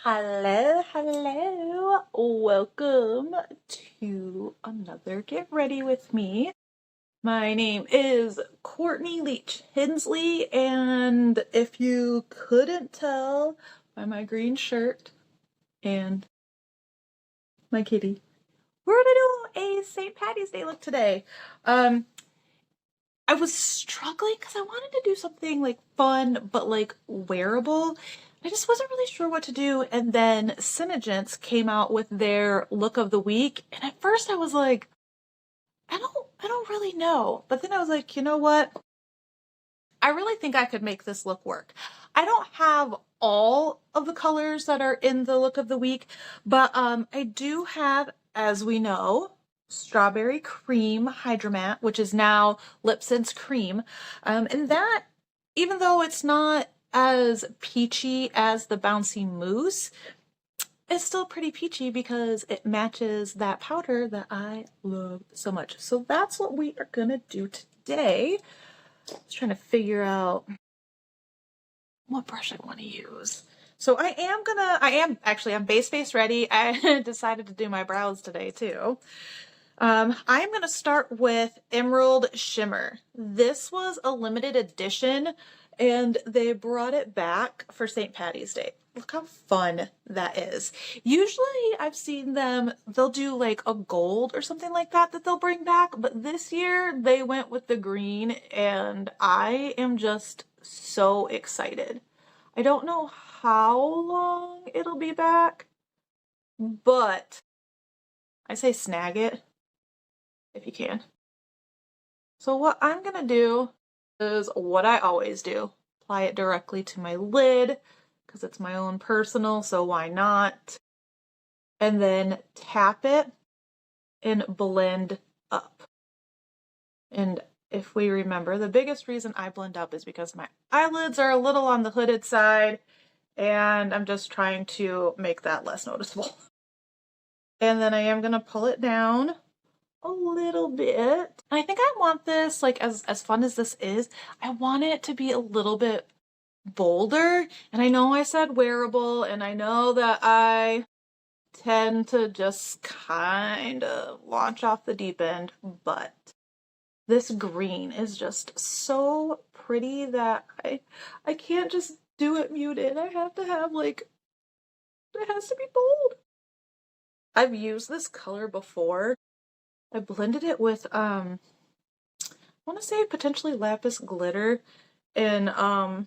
Hello, hello. Welcome to another Get Ready With Me. My name is Courtney Leach Hensley, and if you couldn't tell by my green shirt and my kitty, we're gonna do a St. Paddy's Day look today. I was struggling because I wanted to do something like fun but like wearable. I just wasn't really sure what to do, and then SeneGence came out with their look of the week, and at first I was like, I don't really know. But then I was like, you know what? I really think I could make this look work. I don't have all of the colors that are in the look of the week, but I do have, as we know, Strawberry Cream Hydromat, which is now LipSense Cream. And that, even though it's not as peachy as the Bouncy Mousse, it's still pretty peachy because it matches that powder that I love so much. So that's what we are gonna do today. I was trying to figure out what brush I want to use. So I'm base face ready. I decided to do my brows today too. I'm going to start with Emerald Shimmer. This was a limited edition and they brought it back for St. Paddy's Day. Look how fun that is. Usually I've seen them, they'll do like a gold or something like that they'll bring back, but this year they went with the green and I am just so excited. I don't know how long it'll be back, but I say snag it if you can. So what I'm gonna do is what I always do. Apply it directly to my lid because it's my own personal, so why not? And then tap it and blend up. And if we remember, the biggest reason I blend up is because my eyelids are a little on the hooded side and I'm just trying to make that less noticeable. And then I am gonna pull it down a little bit. And I think I want this, like, as fun as this is, I want it to be a little bit bolder. And I know I said wearable, and I know that I tend to just kind of launch off the deep end, but this green is just so pretty that I can't just do it muted. I have to have, like, it has to be bold. I've used this color before. I blended it with, I want to say potentially lapis glitter and a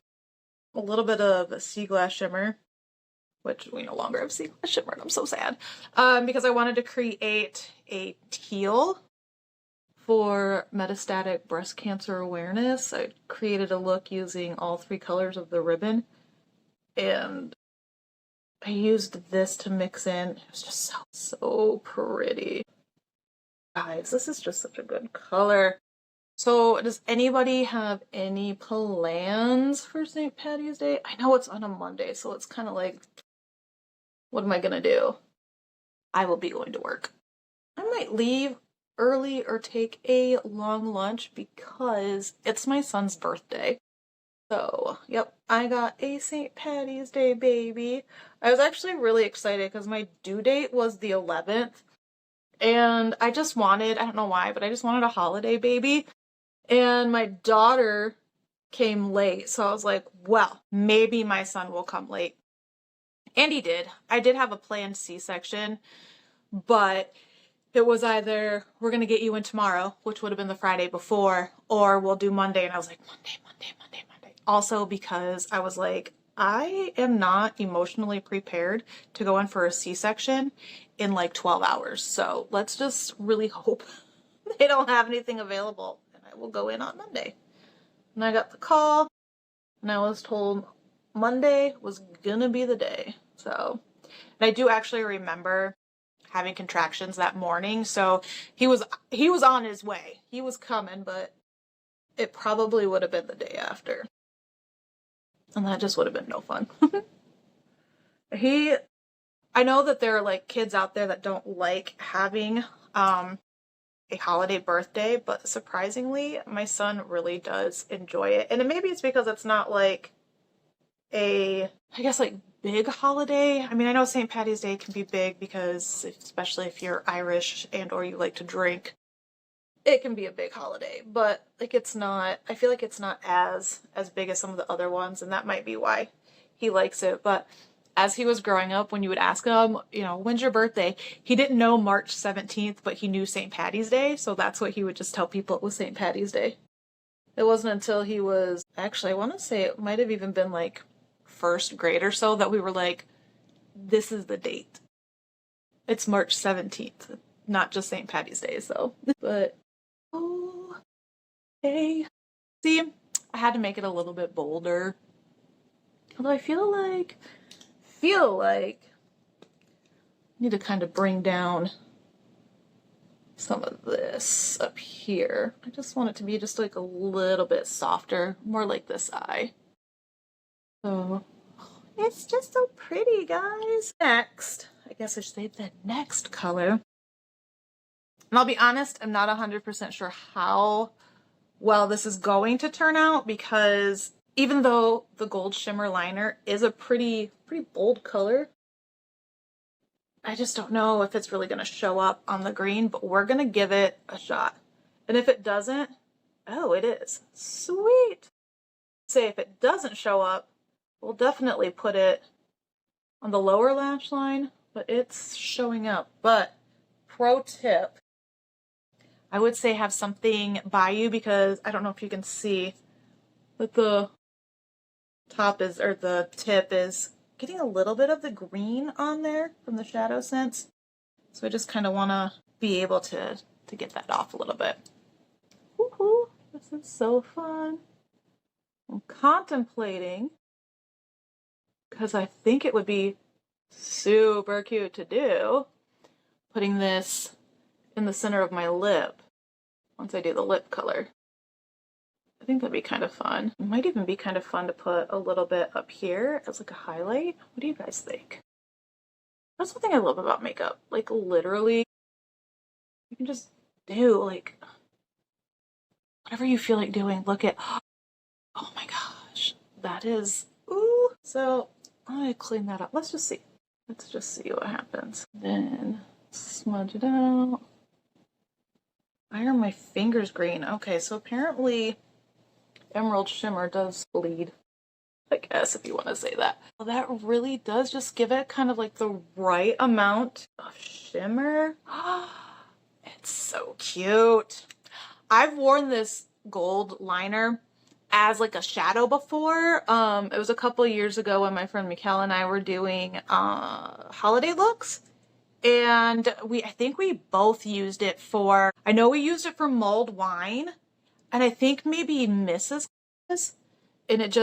little bit of sea glass shimmer, which we no longer have sea glass shimmer, and I'm so sad, because I wanted to create a teal for metastatic breast cancer awareness. I created a look using all three colors of the ribbon, and I used this to mix in. It was just so pretty. Guys, this is just such a good color. So does anybody have any plans for St. Paddy's Day? I know it's on a Monday, so it's kind of like, what am I gonna do? I will be going to work. I might leave early or take a long lunch because it's my son's birthday. So, yep, I got a St. Paddy's Day baby. I was actually really excited because my due date was the 11th. And I just wanted, I don't know why, but I just wanted a holiday baby. And my daughter came late. So I was like, well, maybe my son will come late. And he did. I did have a planned C-section, but it was either we're going to get you in tomorrow, which would have been the Friday before, or we'll do Monday. And I was like, Monday. Also because I was like, I am not emotionally prepared to go in for a C-section in like 12 hours. So let's just really hope they don't have anything available and I will go in on Monday. And I got the call and I was told Monday was gonna be the day. So, and I do actually remember having contractions that morning. So he was on his way. He was coming, but it probably would have been the day after. And that just would have been no fun. I know that there are like kids out there that don't like having a holiday birthday, but surprisingly, my son really does enjoy it. And maybe it's because it's not like I guess like big holiday. I mean, I know St. Paddy's Day can be big because especially if you're Irish and or you like to drink, it can be a big holiday, but like it's not, I feel like it's not as big as some of the other ones, and that might be why he likes it. But as he was growing up, when you would ask him, you know, when's your birthday? He didn't know March 17th, but he knew St. Paddy's Day, so that's what he would just tell people it was St. Paddy's Day. It wasn't until he was, actually, I want to say it might have even been like first grade or so that we were like, this is the date. It's March 17th, not just St. Paddy's Day, so. But, oh, hey. See, I had to make it a little bit bolder. Although I feel like I need to kind of bring down some of this up here. I just want it to be just like a little bit softer, more like this eye. So it's just so pretty, guys. Next, I guess I should say the next color. And I'll be honest, I'm not 100% sure how well this is going to turn out, because even though the gold shimmer liner is a pretty bold color, I just don't know if it's really going to show up on the green, but we're going to give it a shot. And if it doesn't, oh, it is. Sweet. Say if it doesn't show up, we'll definitely put it on the lower lash line, but it's showing up. But pro tip, I would say have something by you, because I don't know if you can see, but the top is, or the tip is getting a little bit of the green on there from the ShadowSense. So I just kind of want to be able to get that off a little bit. Woohoo! This is so fun. I'm contemplating, because I think it would be super cute to do, putting this in the center of my lip once I do the lip color. I think that'd be kind of fun. It might even be kind of fun to put a little bit up here as like a highlight. What do you guys think? That's one thing I love about makeup. Like literally, you can just do like whatever you feel like doing. Look at, oh my gosh, that is, ooh. So I'm gonna clean that up. Let's just see. Let's just see what happens. Then smudge it out. Iron my fingers green. Okay, so apparently Emerald Shimmer does bleed, I guess, if you want to say that. Well, that really does just give it kind of like the right amount of shimmer. It's so cute. I've worn this gold liner as like a shadow before. It was a couple years ago when my friend Mikkel and I were doing holiday looks. And I think we both used it for, I know we used it for mulled wine, and I think maybe Mrs. And it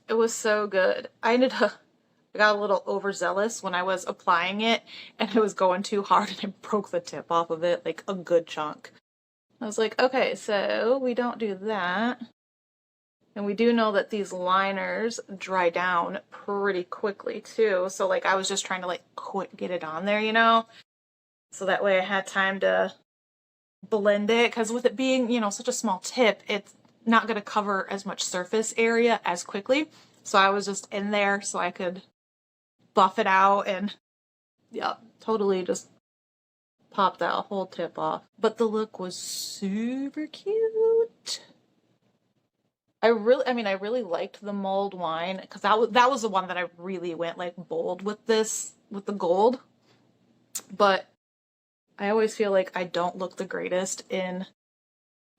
was so good. I got a little overzealous when I was applying it, and I was going too hard and I broke the tip off of it, like a good chunk. I was like, okay, so we don't do that. And we do know that these liners dry down pretty quickly too. So like I was just trying to like quick get it on there, you know? So that way I had time to blend it, because with it being, you know, such a small tip, it's not going to cover as much surface area as quickly. So I was just in there so I could buff it out, and yeah, totally just pop that whole tip off. But the look was super cute. I really liked the mulled wine, because that was the one that I really went like bold with this, with the gold. But I always feel like I don't look the greatest in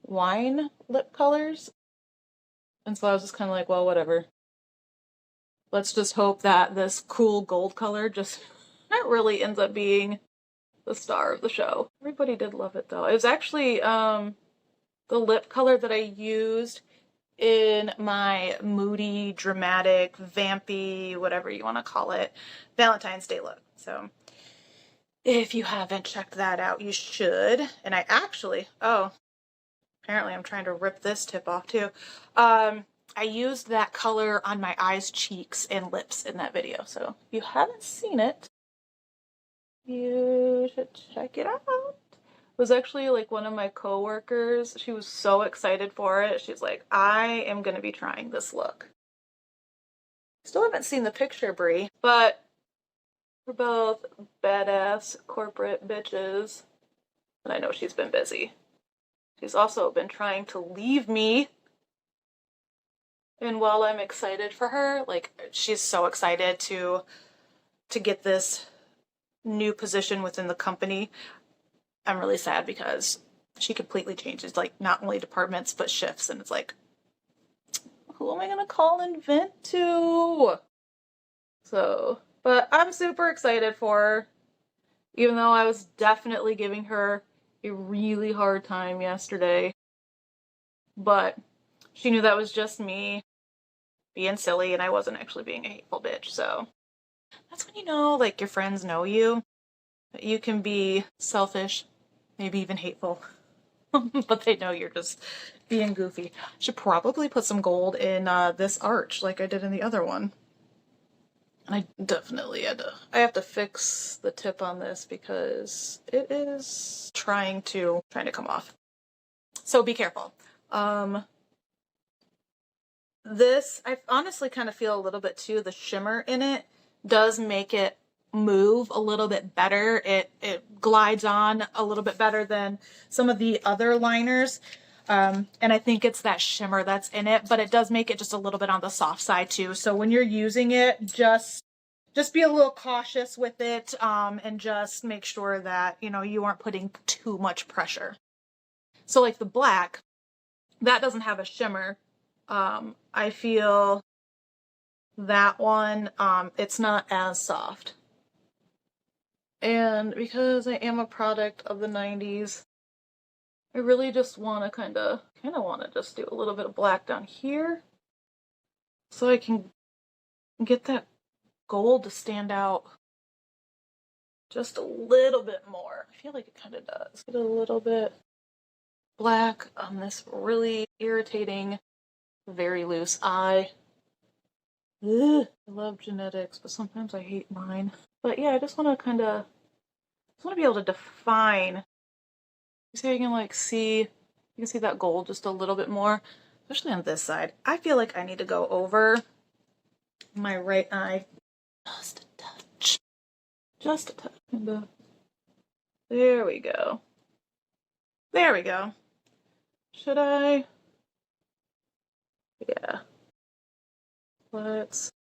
wine lip colors. And so I was just kind of like, well, whatever. Let's just hope that this cool gold color just really ends up being the star of the show. Everybody did love it though. It was actually the lip color that I used in my moody, dramatic, vampy, whatever you want to call it, Valentine's Day look. So if you haven't checked that out, you should. And I actually, oh, apparently I'm trying to rip this tip off too. I used that color on my eyes, cheeks, and lips in that video. So if you haven't seen it, you should check it out. It was actually like one of my coworkers. She was so excited for it. She's like, I am going to be trying this look. Still haven't seen the picture, Brie, but we're both badass corporate bitches. And I know she's been busy. She's also been trying to leave me. And while I'm excited for her, like, she's so excited to get this new position within the company, I'm really sad because she completely changes, like, not only departments, but shifts. And it's like, who am I going to call and vent to? So, but I'm super excited for her, even though I was definitely giving her a really hard time yesterday. But she knew that was just me being silly and I wasn't actually being a hateful bitch. So that's when you know, like, your friends know you, that you can be selfish, maybe even hateful, but they know you're just being goofy. I should probably put some gold in this arch like I did in the other one. And I definitely I have to fix the tip on this because it is trying to come off. So be careful. This, I honestly kind of feel a little bit too, the shimmer in it does make it move a little bit better. It glides on a little bit better than some of the other liners. And I think it's that shimmer that's in it, but it does make it just a little bit on the soft side too. So when you're using it, just be a little cautious with it, and just make sure that, you know, you aren't putting too much pressure. So like the black, that doesn't have a shimmer. I feel that one, it's not as soft. And because I am a product of the 90s, I really just want to kind of want to just do a little bit of black down here so I can get that gold to stand out just a little bit more. I feel like it kind of does. Get a little bit black on this really irritating, very loose eye. Ugh. I love genetics, but sometimes I hate mine. But yeah, I just want to be able to define. You see, you can like see, you can see that gold just a little bit more, especially on this side. I feel like I need to go over my right eye just a touch. Just a touch. There we go. There we go. Should I? Yeah. Let's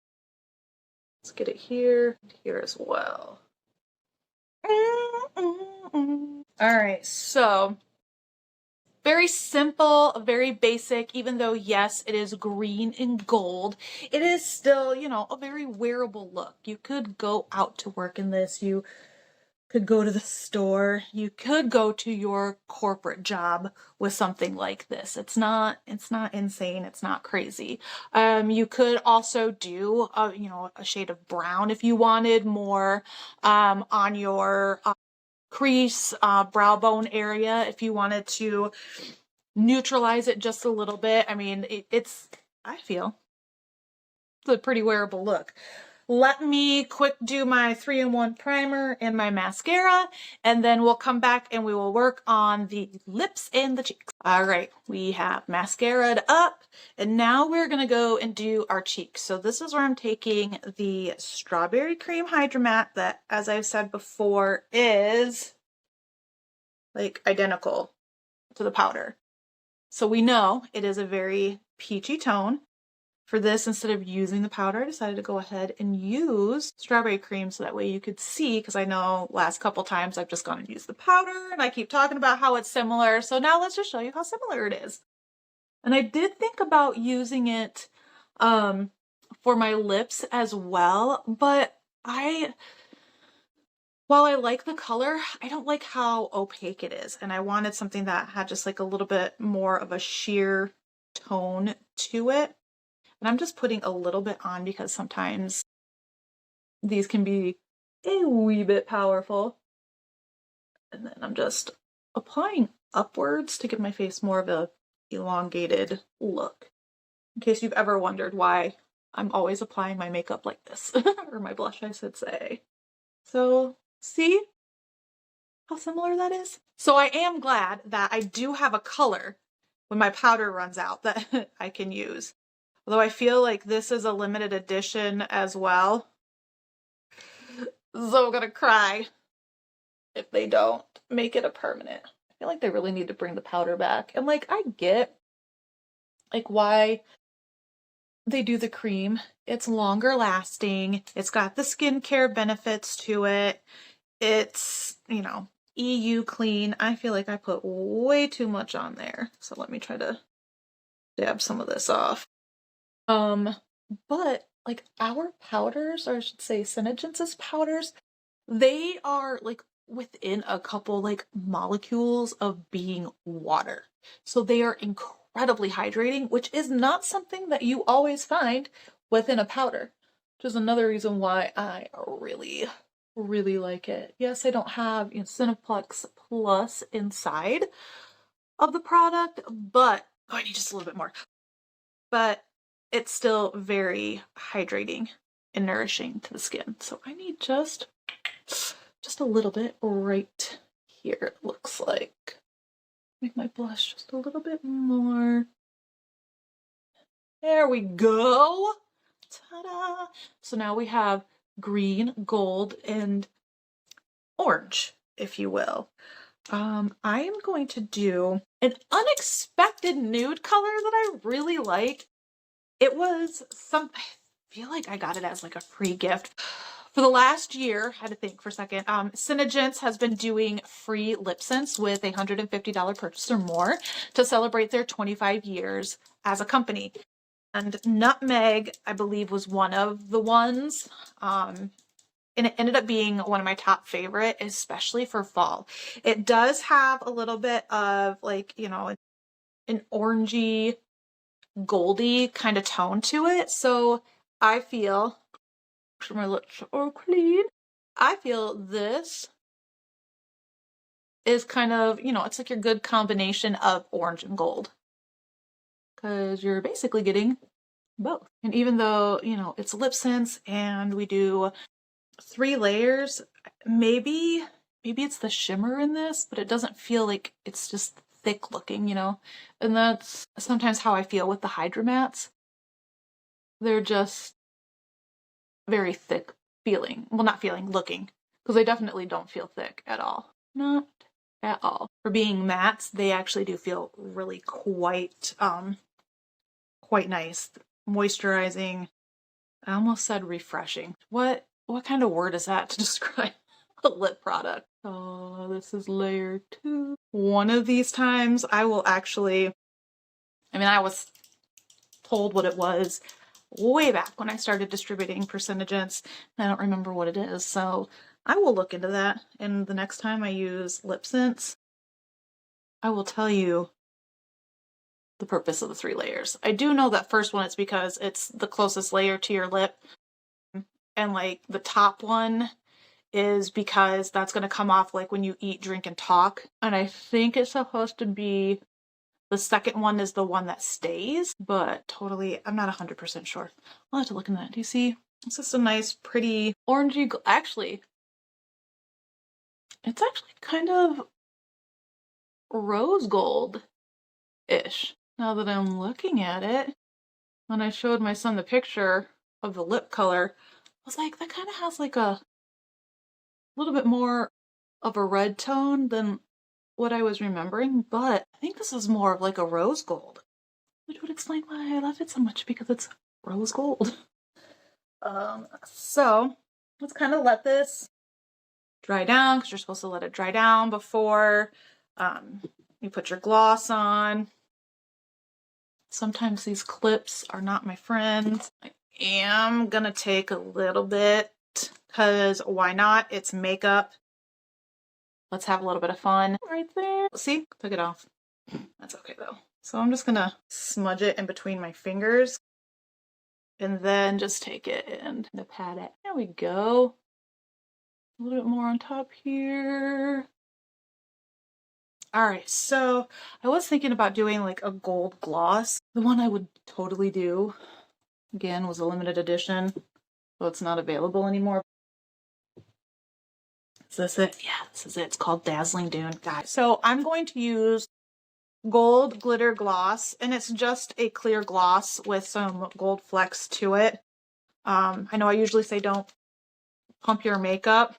get it here as well. Alright, so very simple, very basic, even though yes, it is green and gold, it is still, you know, a very wearable look. You could go out to work in this, you could go to the store, you could go to your corporate job with something like this. It's not insane, it's not crazy. You could also do you know, a shade of brown if you wanted more on your crease, brow bone area, if you wanted to neutralize it just a little bit. I mean, I feel it's a pretty wearable look. Let me quick do my 3-in-1 primer and my mascara, and then we'll come back and we will work on the lips and the cheeks. All right, we have mascara'd up, and now we're gonna go and do our cheeks. So this is where I'm taking the Strawberry Cream Hydra Matte that, as I've said before, is like identical to the powder. So we know it is a very peachy tone. For this, instead of using the powder, I decided to go ahead and use strawberry cream so that way you could see, because I know last couple times I've just gone and used the powder and I keep talking about how it's similar. So now let's just show you how similar it is. And I did think about using it for my lips as well, but while I like the color, I don't like how opaque it is. And I wanted something that had just like a little bit more of a sheer tone to it. And I'm just putting a little bit on because sometimes these can be a wee bit powerful. And then I'm just applying upwards to give my face more of a elongated look. In case you've ever wondered why I'm always applying my makeup like this, or my blush, I should say. So, see how similar that is? So I am glad that I do have a color when my powder runs out that I can use. Although I feel like this is a limited edition as well. So I'm gonna cry if they don't make it a permanent. I feel like they really need to bring the powder back. And like, I get like why they do the cream. It's longer lasting. It's got the skincare benefits to it. It's, you know, EU clean. I feel like I put way too much on there. So let me try to dab some of this off. But like our powders, or I should say SeneGence's powders, they are like within a couple like molecules of being water. So they are incredibly hydrating, which is not something that you always find within a powder, which is another reason why I really, really like it. Yes, I don't have, you know, Cineplex Plus inside of the product, but I need just a little bit more. But it's still very hydrating and nourishing to the skin. So I need just a little bit right here, it looks like. Make my blush just a little bit more. There we go. Ta-da! So now we have green, gold, and orange, if you will. I am going to do an unexpected nude color that I really like. It was I feel like I got it as like a free gift. For the last year, I had to think for a second, SeneGence has been doing free LipSense with a $150 purchase or more to celebrate their 25 years as a company. And Nutmeg, I believe, was one of the ones. And it ended up being one of my top favorite, especially for fall. It does have a little bit of like, you know, an orangey, goldy kind of tone to it. So I feel, my lips are clean. I feel this is kind of, you know, it's like your good combination of orange and gold. Because you're basically getting both. And even though, you know, it's LipSense and we do 3 layers, maybe it's the shimmer in this, but it doesn't feel like it's just thick looking, you know? And that's sometimes how I feel with the Hydra Mattes. They're just very thick feeling. Well, not feeling, looking. Because they definitely don't feel thick at all. Not at all. For being mattes, they actually do feel really quite nice. Moisturizing. I almost said refreshing. What kind of word is that to describe a lip product? Oh, this is layer 2. One of these times I will actually, I was told what it was way back when I started distributing for SeneGence. I don't remember what it is, so I will look into that. And the next time I use LipSense, I will tell you the purpose of the 3 layers. I do know that first one, it's because it's the closest layer to your lip. And like the top one is because that's going to come off like when you eat, drink, and talk. And I think it's supposed to be the second one is the one that stays, but totally, I'm not 100% sure. I'll have to look into that. Do you see? It's just a nice, pretty orangey, actually, it's actually kind of rose gold-ish. Now that I'm looking at it, when I showed my son the picture of the lip color, I was like, that kind of has like a little bit more of a red tone than what I was remembering, but I think this is more of like a rose gold, which would explain why I love it so much, because it's rose gold. So let's kind of let this dry down, because you're supposed to let it dry down before you put your gloss on. Sometimes these clips are not my friends. I am gonna take a little bit, because why not? It's makeup. Let's have a little bit of fun right there. See, took it off. That's okay though. So I'm just gonna smudge it in between my fingers and then just take it and pat it. There we go. A little bit more on top here. All right, so I was thinking about doing like a gold gloss. The one I would totally do, again, was a limited edition, so it's not available anymore. Is this it? Yeah, this is it. It's called Dazzling Dune, guys. So I'm going to use gold glitter gloss, and it's just a clear gloss with some gold flecks to it. I know I usually say don't pump your makeup,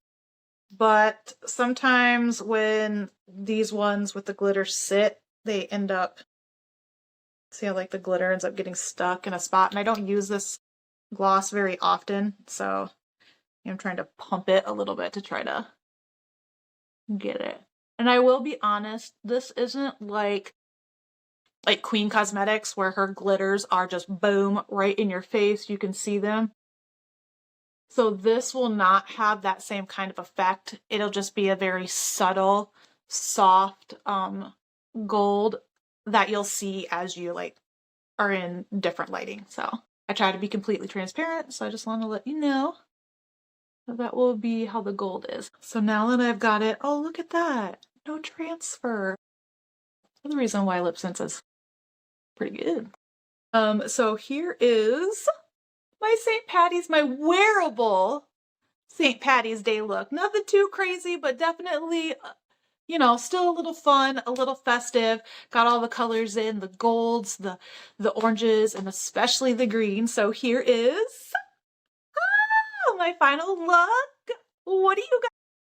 but sometimes when these ones with the glitter sit, they end up, see how like the glitter ends up getting stuck in a spot, and I don't use this gloss very often, so I'm trying to pump it a little bit to try to get it. And I will be honest, this isn't like Queen Cosmetics where her glitters are just boom right in your face, you can see them. So this will not have that same kind of effect. It'll just be a very subtle, soft gold that you'll see as you like are in different lighting. So I try to be completely transparent, so I just want to let you know that will be how the gold is. So now that I've got it, oh, look at that. No transfer. That's the reason why LipSense is pretty good. So here is my St. Paddy's, my wearable St. Paddy's Day look. Nothing too crazy, but definitely, you know, still a little fun, a little festive. Got all the colors in, the golds, the oranges, and especially the green. So here is my final look. What do you guys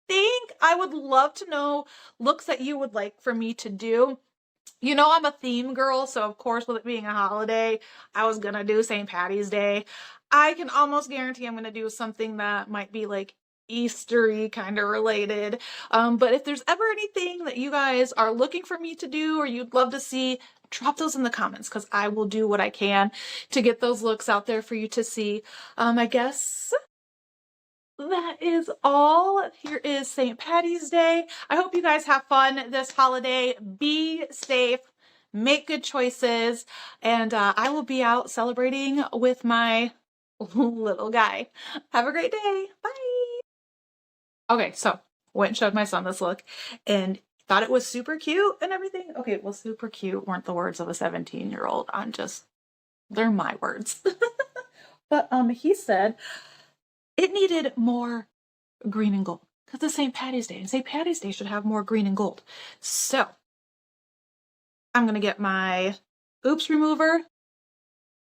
think? I would love to know looks that you would like for me to do. You know, I'm a theme girl, so of course, with it being a holiday, I was gonna do St. Paddy's Day. I can almost guarantee I'm gonna do something that might be like Eastery kind of related. But if there's ever anything that you guys are looking for me to do or you'd love to see, drop those in the comments because I will do what I can to get those looks out there for you to see. I guess that is all. Here is St. Paddy's Day. I hope you guys have fun this holiday. Be safe, make good choices, and I will be out celebrating with my little guy. Have a great day. Bye. Okay, so went and showed my son this look and thought it was super cute and everything. Okay, well, super cute weren't the words of a 17-year-old. They're my words. But he said it needed more green and gold because it's St. Paddy's Day, and St. Paddy's Day should have more green and gold. So I'm gonna get my oops remover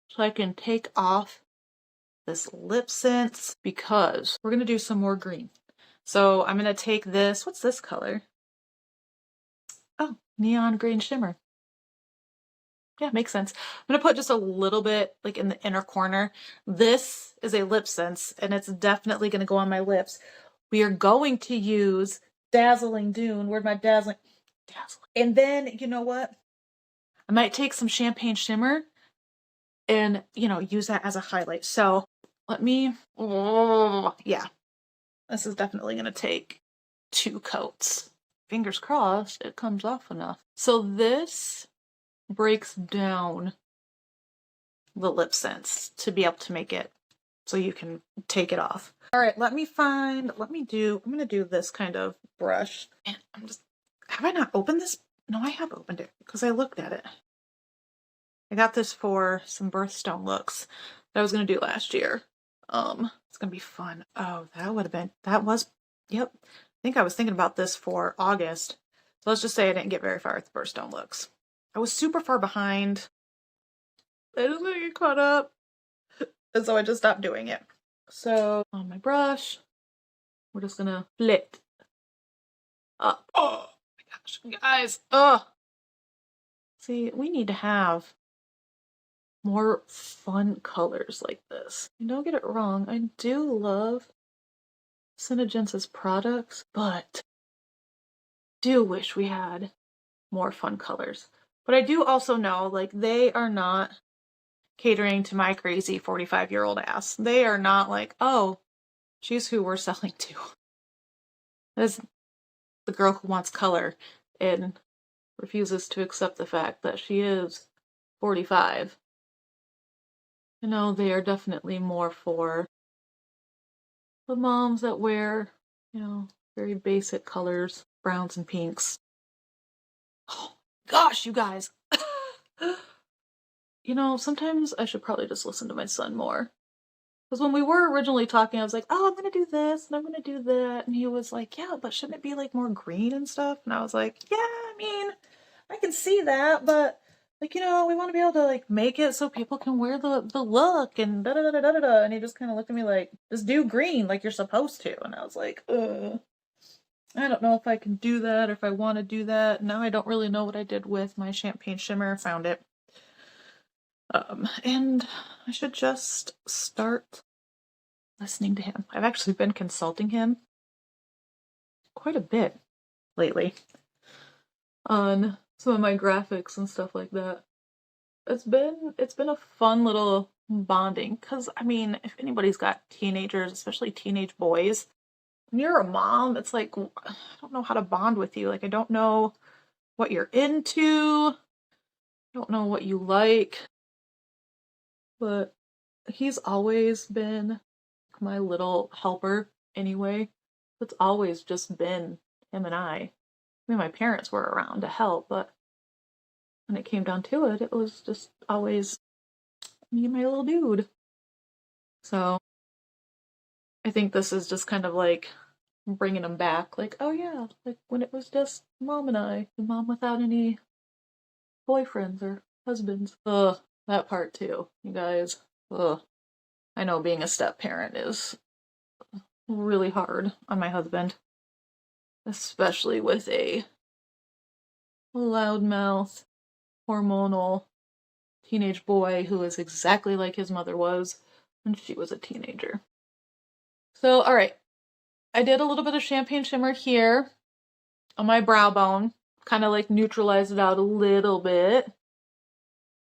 so I can take off this LipSense because we're gonna do some more green. So I'm gonna take this, what's this color? Oh, neon green shimmer. Yeah, makes sense. I'm gonna put just a little bit like in the inner corner. This is a LipSense and it's definitely gonna go on my lips. We are going to use Dazzling Dune. Where'd my dazzling? And then, you know what? I might take some champagne shimmer and, you know, use that as a highlight. So let me, yeah, this is definitely gonna take 2 coats. Fingers crossed it comes off enough. So this breaks down the LipSense to be able to make it so you can take it off. All right, I'm gonna do this kind of brush. And have I not opened this? No, I have opened it because I looked at it. I got this for some birthstone looks that I was gonna do last year. It's gonna be fun. Oh, yep. I think I was thinking about this for August. So let's just say I didn't get very far with the birthstone looks. I was super far behind. I just want to get caught up. And so I just stopped doing it. So on my brush, we're just gonna flit up. Oh my gosh, guys. Oh. See, we need to have more fun colors like this. And don't get it wrong, I do love SeneGence's products, but do wish we had more fun colors. But I do also know, like, they are not catering to my crazy 45-year-old ass. They are not like, oh, she's who we're selling to. That's the girl who wants color and refuses to accept the fact that she is 45. You know, they are definitely more for the moms that wear, you know, very basic colors, browns and pinks. Oh, gosh, you guys. You know, sometimes I should probably just listen to my son more. Because when we were originally talking, I was like, oh, I'm going to do this and I'm going to do that. And he was like, yeah, but shouldn't it be like more green and stuff? And I was like, yeah, I mean, I can see that, but like, you know, we want to be able to like make it so people can wear the look and da da da da da da. And he just kind of looked at me like, just do green like you're supposed to. And I was like, I don't know if I can do that or if I want to do that. Now I don't really know what I did with my champagne shimmer. I found it. And I should just start listening to him. I've actually been consulting him quite a bit lately on some of my graphics and stuff like that. It's been a fun little bonding, because I mean, if anybody's got teenagers, especially teenage boys, when you're a mom, it's like, I don't know how to bond with you. Like, I don't know what you're into. I don't know what you like. But he's always been my little helper anyway. It's always just been him and I. I mean, my parents were around to help, but when it came down to it, it was just always me and my little dude. So I think this is just kind of like bringing him back. Like, oh yeah, like when it was just mom and I, the mom without any boyfriends or husbands. Ugh, that part too, you guys. Ugh. I know being a step parent is really hard on my husband, especially with a loudmouth, hormonal teenage boy who is exactly like his mother was when she was a teenager. So, all right, I did a little bit of champagne shimmer here on my brow bone, kind of like neutralize it out a little bit,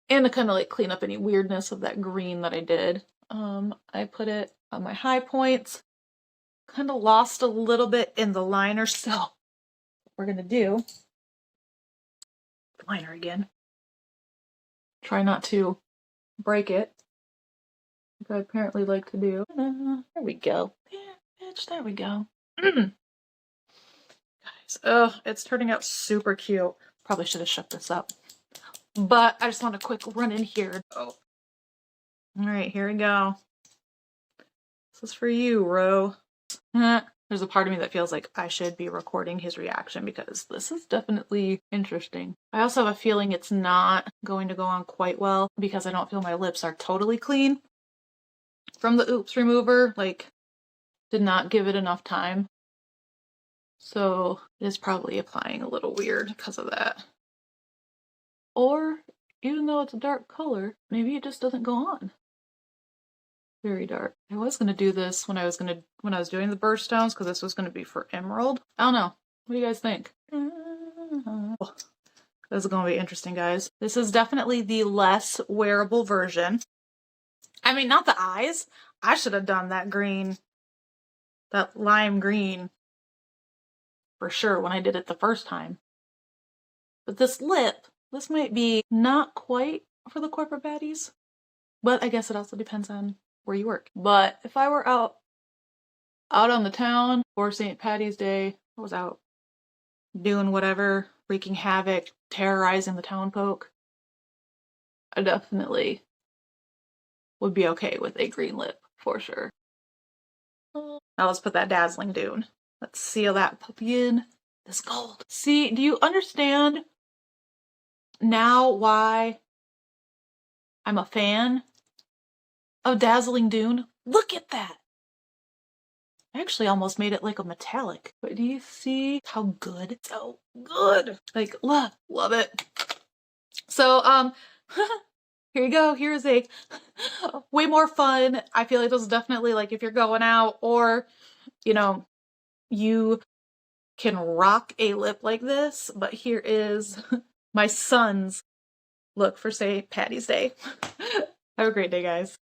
and to kind of like clean up any weirdness of that green that I did. I put it on my high points, kind of lost a little bit in the liner, so what we're gonna do, liner again, try not to break it, like I apparently like to do. There we go. Yeah, bitch, there we go. Guys, oh, it's turning out super cute. Probably should have shut this up. But I just want a quick run in here. Oh. Alright, here we go. This is for you, Ro. There's a part of me that feels like I should be recording his reaction because this is definitely interesting. I also have a feeling it's not going to go on quite well because I don't feel my lips are totally clean from the Oops remover. Like, did not give it enough time. So it is probably applying a little weird because of that. Or, even though it's a dark color, maybe it just doesn't go on. Very dark. I was gonna do this when I was doing the birthstones because this was gonna be for Emerald. I don't know. What do you guys think? This is gonna be interesting, guys. This is definitely the less wearable version. I mean, not the eyes. I should have done that green, that lime green, for sure when I did it the first time. But this lip, this might be not quite for the corporate baddies, but I guess it also depends on where you work. But if I were out on the town for St. Paddy's Day, I was out doing whatever, wreaking havoc, terrorizing the town folk, I definitely would be okay with a green lip for sure. Now let's put that dazzling dune. Let's seal that puppy in. This gold. See, do you understand now why I'm a fan of Dazzling Dune? Look at that! I actually almost made it like a metallic. But do you see how good? So good! Like, love it. So, here you go. Here's a way more fun. I feel like this is definitely like if you're going out or, you know, you can rock a lip like this. But here is my son's look for St. Paddy's Day. Have a great day, guys.